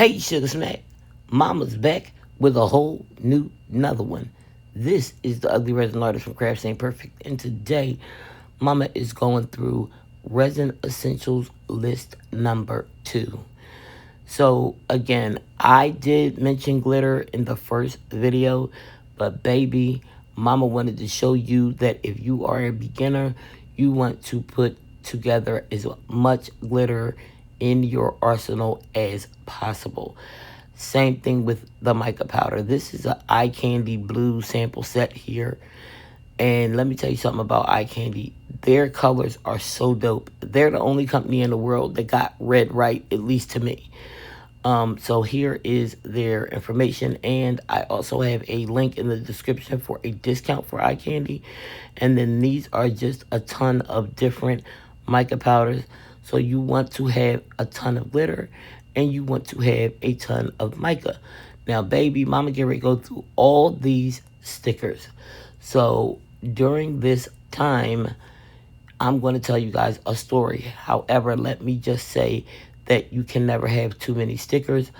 Hey, Sugar Smack. Mama's back with a whole new, another one. This is the Ugly Resin Artist from craftsaintperfect. And today, Mama is going through Resin Essentials list number 2. So, again, I did mention glitter in the first video, but baby, Mama wanted to show you that if you are a beginner, you want to put together as much glitter in your arsenal as possible. Same thing with the mica powder. This is an eye candy blue sample set here. And let me tell you something about eye candy. Their colors are so dope. They're the only company in the world that got red right, at least to me. So here is their information, and I also have a link in the description for a discount for eye candy. And then these are just a ton of different mica powders. So you want to have a ton of glitter, and you want to have a ton of mica. Now, baby, Mama get ready to go through all these stickers. So during this time, I'm going to tell you guys a story. However, let me just say that you can never have too many stickers.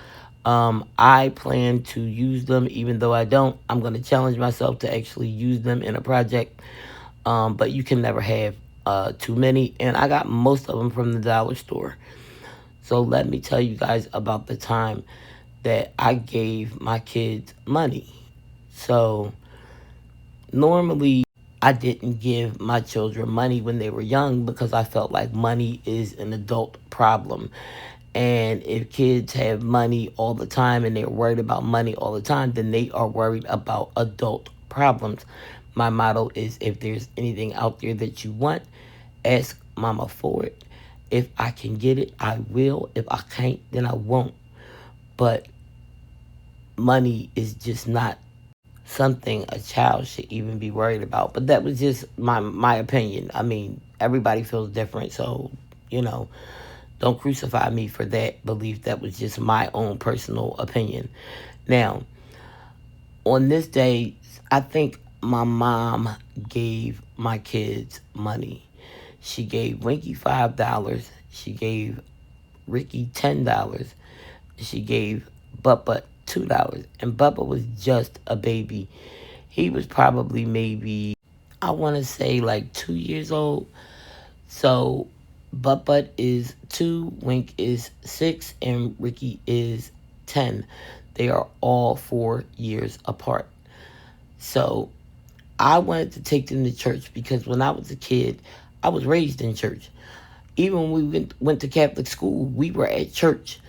I plan to use them, even though I don't. I'm going to challenge myself to actually use them in a project. But you can never have too many. And I got most of them from the dollar store. So let me tell you guys about the time that I gave my kids money. So normally I didn't give my children money when they were young because I felt like money is an adult problem. And if kids have money all the time and they're worried about money all the time, then they are worried about adult problems. My motto is, if there's anything out there that you want, ask Mama for it. If I can get it, I will. If I can't, then I won't. But money is just not something a child should even be worried about. But that was just my opinion. I mean, everybody feels different, so, don't crucify me for that belief. That was just my own personal opinion. Now, on this day, I think my mom gave my kids money. She gave Winky $5. She gave Ricky $10. She gave Bubba $2. And Bubba was just a baby. He was probably maybe, I want to say like 2 years old. So Bubba is 2, Wink is 6, and Ricky is 10. They are all 4 years apart. So I wanted to take them to church because when I was a kid, I was raised in church. Even when we went to Catholic school, we were at church.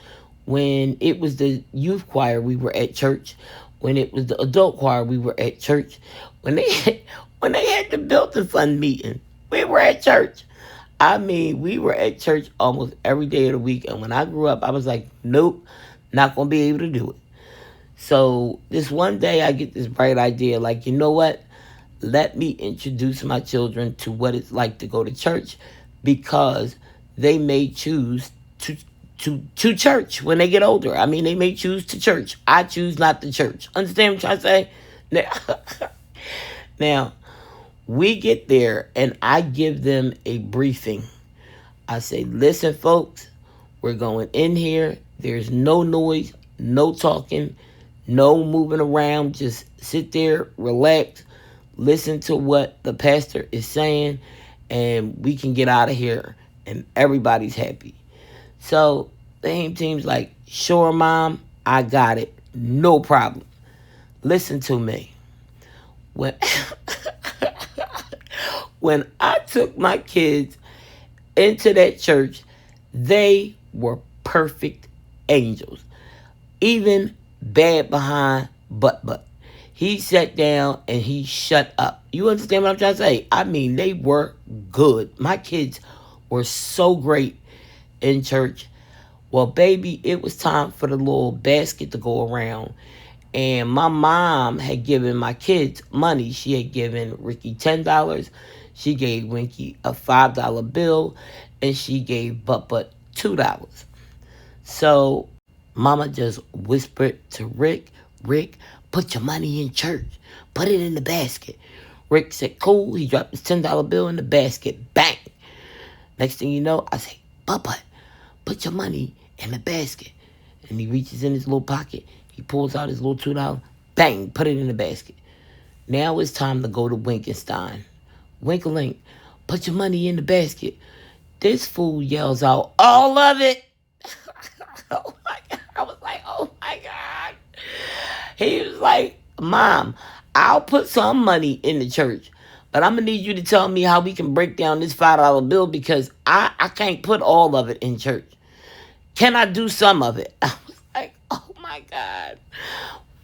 When it was the youth choir, we were at church. When it was the adult choir, we were at church. When they had the building fund meeting, we were at church. I mean, we were at church almost every day of the week. And when I grew up, I was like, nope, not going to be able to do it. So this one day, I get this bright idea, like, you know what? Let me introduce my children to what it's like to go to church, because they may choose to church when they get older. I mean, they may choose to church. I choose not to church. Understand what I'm trying to say? Now, we get there and I give them a briefing. I say, listen, folks, we're going in here. There's no noise, no talking, no moving around. Just sit there, relax, listen to what the pastor is saying, and we can get out of here and everybody's happy. So the AIM team's like, sure, Mom, I got it. No problem. Listen to me. When when I took my kids into that church, they were perfect angels. Even bad behind butt. He sat down and he shut up. You understand what I'm trying to say? I mean, they were good. My kids were so great in church. Well, baby, it was time for the little basket to go around. And my mom had given my kids money. She had given Ricky $10. She gave Winky a $5 bill. And she gave Bubba $2. So Mama just whispered to Rick, put your money in church. Put it in the basket. Rick said, cool. He dropped his $10 bill in the basket. Bang. Next thing you know, I say, Bubba, put your money in the basket. And he reaches in his little pocket. He pulls out his little $2. Bang, put it in the basket. Now it's time to go to Winkenstein. Winkelink, put your money in the basket. This fool yells out, all of it. Oh my God. I was like, oh my God. He was like, Mom, I'll put some money in the church, but I'm going to need you to tell me how we can break down this $5 bill because I can't put all of it in church. Can I do some of it? I was like, oh my God.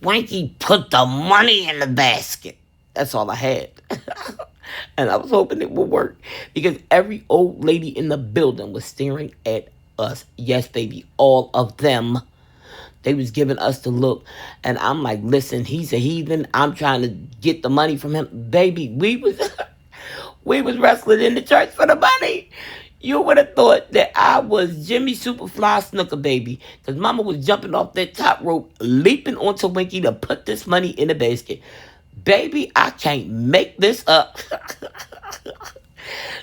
Wanky put the money in the basket. That's all I had. And I was hoping it would work because every old lady in the building was staring at us. Yes, baby, all of them. They was giving us the look. And I'm like, listen, he's a heathen. I'm trying to get the money from him. Baby, we was we was wrestling in the church for the money. You would have thought that I was Jimmy Superfly Snooker, baby. Because mama was jumping off that top rope, leaping onto Winky to put this money in the basket. Baby, I can't make this up.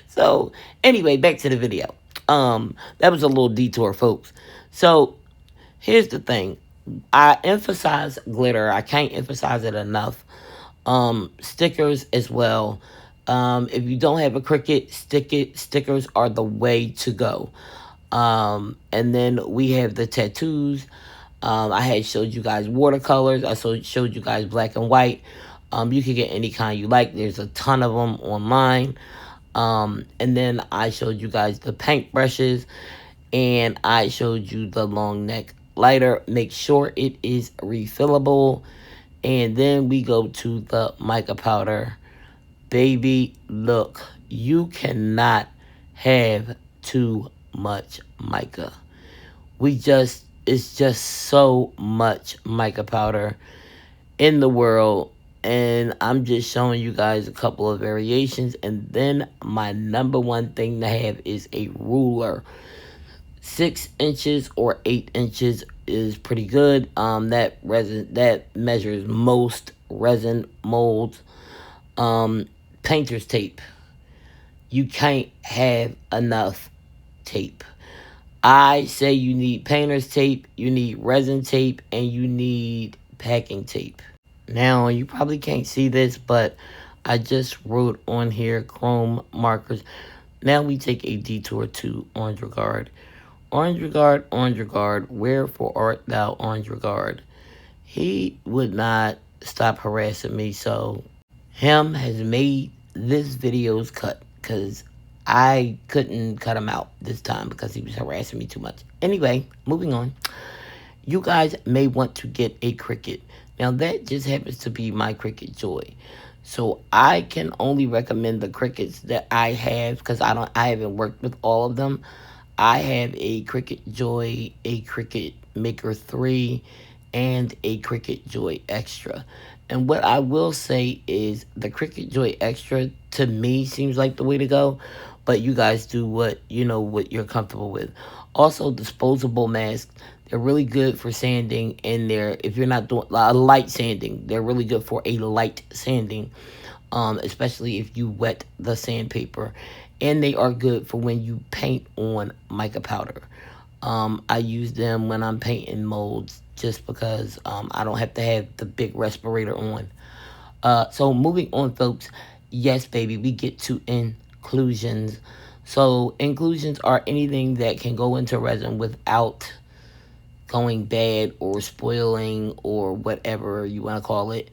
So, anyway, back to the video. That was a little detour, folks. So, here's the thing. I emphasize glitter. I can't emphasize it enough. Stickers as well. If you don't have a Cricut, stickers are the way to go. And then we have the tattoos. I had showed you guys watercolors. I showed you guys black and white. You can get any kind you like. There's a ton of them online. And then I showed you guys the paint brushes. And I showed you the long neck lighter. Make sure it is refillable. And then we go to the mica powder. Baby, look, you cannot have too much mica. It's just so much mica powder in the world. And I'm just showing you guys a couple of variations. And then my number one thing to have is a ruler. 6 inches or 8 inches is pretty good. That measures most resin molds. Painter's tape. You can't have enough tape. I say you need painter's tape, you need resin tape, and you need packing tape. Now, you probably can't see this, but I just wrote on here chrome markers. Now we take a detour to Orange Regard. Orange Regard, wherefore art thou, Orange Regard? He would not stop harassing me, so him has made this video's cut because I couldn't cut him out this time because he was harassing me too much. Anyway, moving on. You guys may want to get a Cricut. Now, that just happens to be my Cricut Joy. So, I can only recommend the Cricuts that I have because I haven't worked with all of them. I have a Cricut Joy, a Cricut Maker 3, and a Cricut Joy Extra. And what I will say is the Cricut Joy Extra, to me, seems like the way to go. But you guys do what you're comfortable with. Also, disposable masks. They're really good for sanding. And if you're not doing light sanding, they're really good for a light sanding. Especially if you wet the sandpaper. And they are good for when you paint on mica powder. I use them when I'm painting molds just because I don't have to have the big respirator on. So moving on, folks. Yes, baby, we get to inclusions. So inclusions are anything that can go into resin without going bad or spoiling or whatever you want to call it.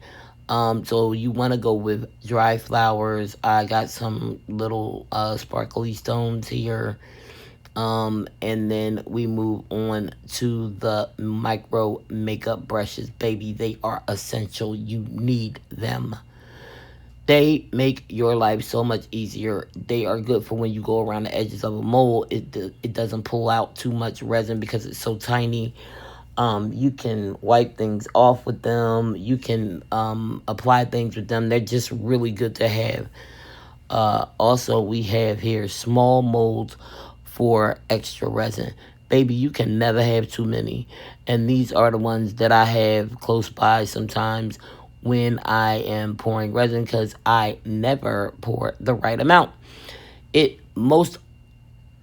So you want to go with dry flowers. I got some little sparkly stones here. And then we move on to the micro makeup brushes. Baby, they are essential. You need them. They make your life so much easier. They are good for when you go around the edges of a mold. It doesn't pull out too much resin because it's so tiny. You can wipe things off with them. You can apply things with them. They're just really good to have. Also, we have here small molds for extra resin. Baby, you can never have too many. And these are the ones that I have close by sometimes when I am pouring resin because I never pour the right amount. It most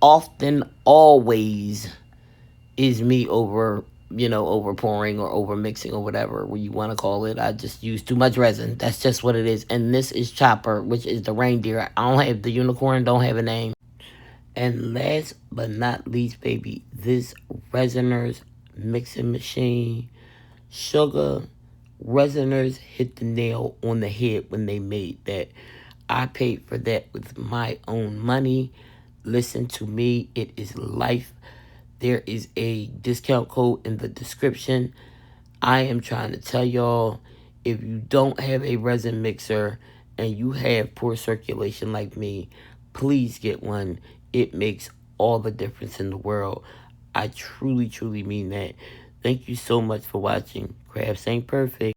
often always is me over over pouring or over mixing or whatever you want to call it. I just use too much resin. That's just what it is. And this is Chopper, which is the reindeer. I don't have the unicorn, don't have a name. And last but not least, baby, this Resiners mixing machine. Sugar, Resiners hit the nail on the head when they made that. I paid for that with my own money. Listen to me, it is life. There is a discount code in the description. I am trying to tell y'all, if you don't have a resin mixer and you have poor circulation like me, please get one. It makes all the difference in the world. I truly, truly mean that. Thank you so much for watching. Crafts Ain't Perfect.